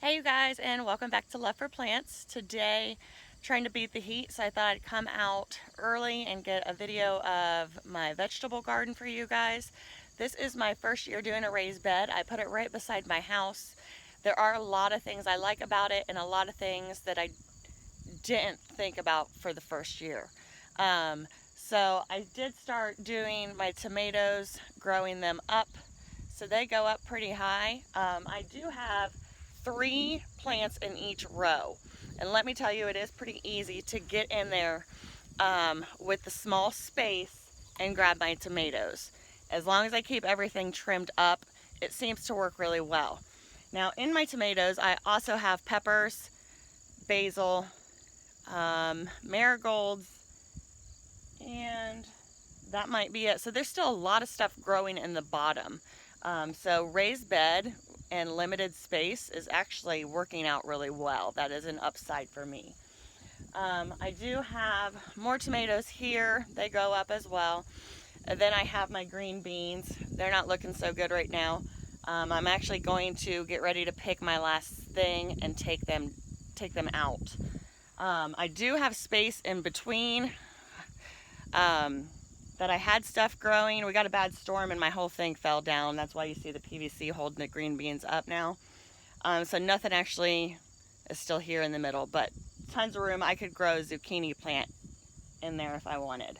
Hey you guys, and welcome back to Love for Plants. Today, trying to beat the heat, so I thought I'd come out early and get a video of my vegetable garden for you guys. This is my first year doing a raised bed. I put it right beside my house. There are a lot of things I like about it and a lot of things that I didn't think about for the first year. Um, so I did start doing my tomatoes, growing them up. So they go up pretty high. I do have 3 plants in each row. And let me tell you, it is pretty easy to get in there with the small space and grab my tomatoes. As long as I keep everything trimmed up, it seems to work really well. Now in my tomatoes, I also have peppers, basil, marigolds, and that might be it. So there's still a lot of stuff growing in the bottom. So raised bed and limited space is actually working out really well. That is an upside for me. I do have more tomatoes here. They go up as well. And then I have my green beans. They're not looking so good right now. I'm actually going to get ready to pick my last thing and take them out. I do have space in between that I had stuff growing. We got a bad storm and my whole thing fell down. That's why you see the PVC holding the green beans up now. So nothing actually is still here in the middle, but tons of room. I could grow a zucchini plant in there if I wanted.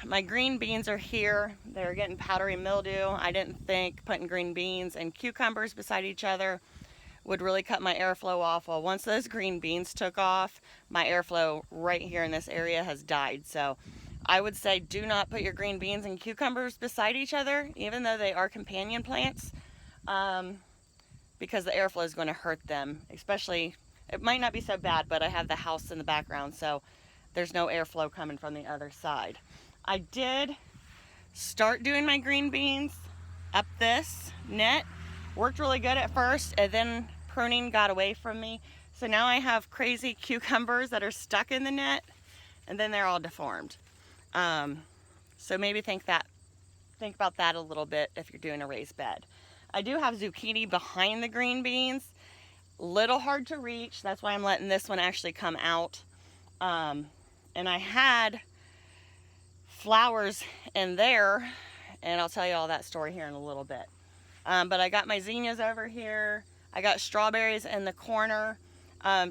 My green beans are here. They're getting powdery mildew. I didn't think putting green beans and cucumbers beside each other would really cut my airflow off. Well, once those green beans took off, my airflow right here in this area has died. So I would say do not put your green beans and cucumbers beside each other, even though they are companion plants, because the airflow is going to hurt them. Especially, it might not be so bad, but I have the house in the background, so there's no airflow coming from the other side. I did start doing my green beans up this net. Worked really good at first, and then pruning got away from me. So now I have crazy cucumbers that are stuck in the net, and then they're all deformed. So maybe think about that a little bit if you're doing a raised bed. I do have zucchini behind the green beans. Little hard to reach. That's why I'm letting this one actually come out. And I had flowers in there, and I'll tell you all that story here in a little bit. But I got my zinnias over here. I got strawberries in the corner.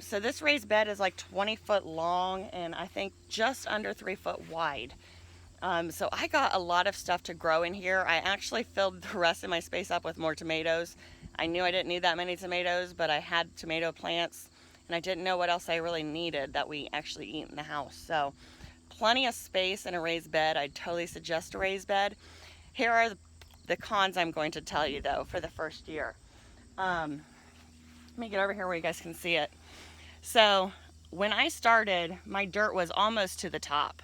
So this raised bed is like 20 foot long and I think just under 3 foot wide. So I got a lot of stuff to grow in here. I actually filled the rest of my space up with more tomatoes. I knew I didn't need that many tomatoes, but I had tomato plants and I didn't know what else I really needed that we actually eat in the house. So plenty of space in a raised bed. I'd totally suggest a raised bed. Here are the cons I'm going to tell you though for the first year. Let me get over here where you guys can see it. So when I started, my dirt was almost to the top.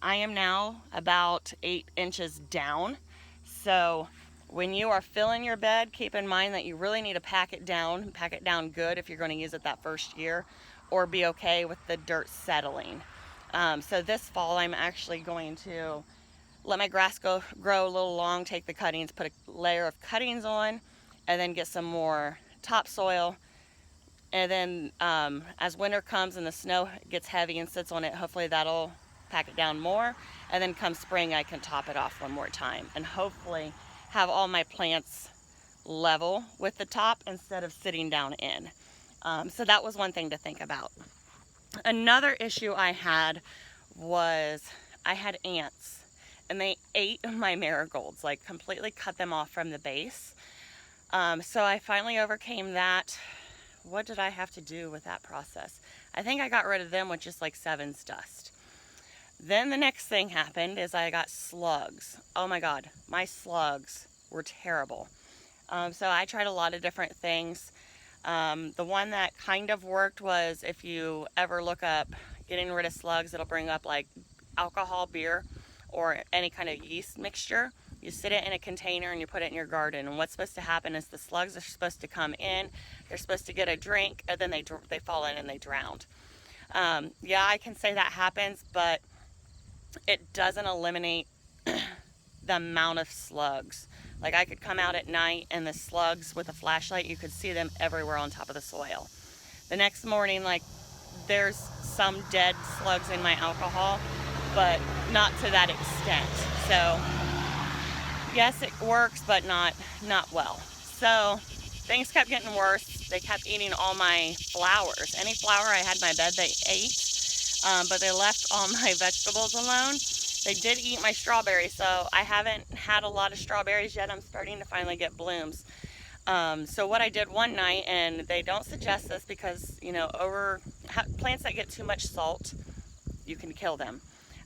I am now about 8 inches down. So when you are filling your bed, keep in mind that you really need to pack it down good if you're going to use it that first year, or be okay with the dirt settling. So this fall I'm actually going to let my grass grow a little long, take the cuttings, put a layer of cuttings on, and then get some more topsoil. And then as winter comes and the snow gets heavy and sits on it, hopefully that'll pack it down more. And then come spring, I can top it off one more time and hopefully have all my plants level with the top instead of sitting down in. So that was one thing to think about. Another issue I had was I had ants. And they ate my marigolds, like completely cut them off from the base. So I finally overcame that. What did I have to do with that process? I think I got rid of them with just like Sevens dust. Then the next thing happened is I got slugs. Oh my God, my slugs were terrible. So I tried a lot of different things. The one that kind of worked was if you ever look up getting rid of slugs, it'll bring up like alcohol, beer, or any kind of yeast mixture. You sit it in a container and you put it in your garden. And what's supposed to happen is the slugs are supposed to come in, they're supposed to get a drink, and then they fall in and they drown. Yeah, I can say that happens, but it doesn't eliminate the amount of slugs. Like I could come out at night and the slugs with a flashlight, you could see them everywhere on top of the soil. The next morning, like there's some dead slugs in my alcohol, but not to that extent. So yes, it works, but not well. So things kept getting worse. They kept eating all my flowers. Any flower I had in my bed, they ate, but they left all my vegetables alone. They did eat my strawberries, so I haven't had a lot of strawberries yet. I'm starting to finally get blooms. So what I did one night, and they don't suggest this because, you know, plants that get too much salt, you can kill them.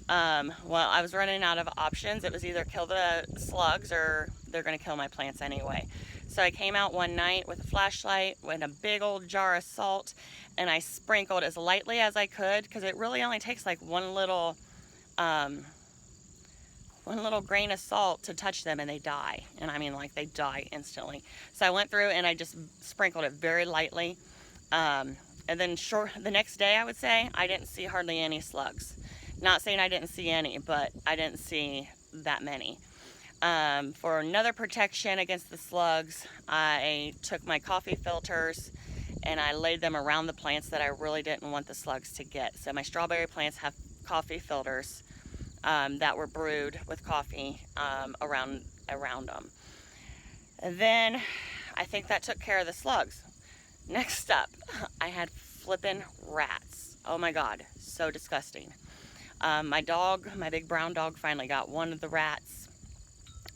Well, I was running out of options. It was either kill the slugs or they're going to kill my plants anyway. So I came out one night with a flashlight, with a big old jar of salt, and I sprinkled as lightly as I could, because it really only takes like one little grain of salt to touch them and they die. And I mean, like, they die instantly. So I went through and I just sprinkled it very lightly. And then the next day, I would say, I didn't see hardly any slugs. Not saying I didn't see any, but I didn't see that many. For another protection against the slugs, I took my coffee filters and I laid them around the plants that I really didn't want the slugs to get. So my strawberry plants have coffee filters that were brewed with coffee around them. And then I think that took care of the slugs. Next up, I had flippin' rats. Oh my God, so disgusting. My dog, my big brown dog, finally got one of the rats.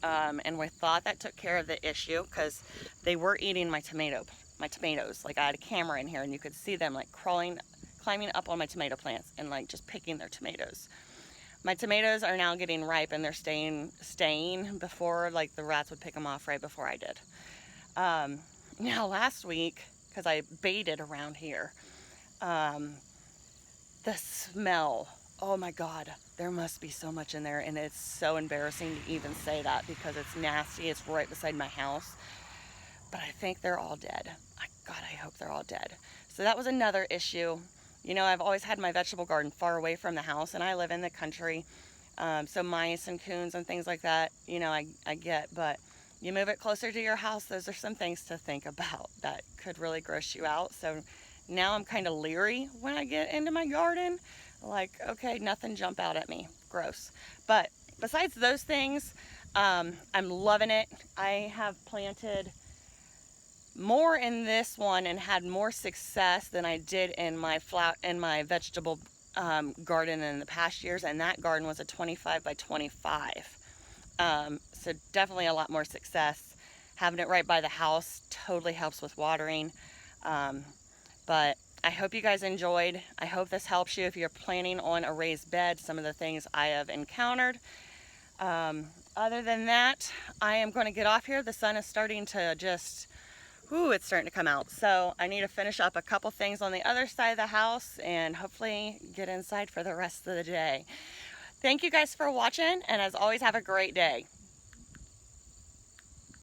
And we thought that took care of the issue because they were eating my tomatoes. Like I had a camera in here and you could see them like climbing up on my tomato plants and like just picking their tomatoes. My tomatoes are now getting ripe and they're staying before like the rats would pick them off right before I did. Now last week, because I baited around here, the smell, oh my God, there must be so much in there, and it's so embarrassing to even say that because it's nasty. It's right beside my house, but I think they're all dead. God, I hope they're all dead. So that was another issue. You know, I've always had my vegetable garden far away from the house, and I live in the country, so mice and coons and things like that, you know, I get, but you move it closer to your house, those are some things to think about that could really gross you out. So now I'm kind of leery when I get into my garden. Like, okay, nothing jump out at me. Gross. But besides those things, I'm loving it. I have planted more in this one and had more success than I did in my vegetable garden in the past years, and that garden was a 25 by 25. So definitely a lot more success. Having it right by the house totally helps with watering. But I hope you guys enjoyed. I hope this helps you if you're planning on a raised bed, some of the things I have encountered. Other than that, I am going to get off here. The sun is starting to just, it's starting to come out. So I need to finish up a couple things on the other side of the house and hopefully get inside for the rest of the day. Thank you guys for watching, and as always, have a great day.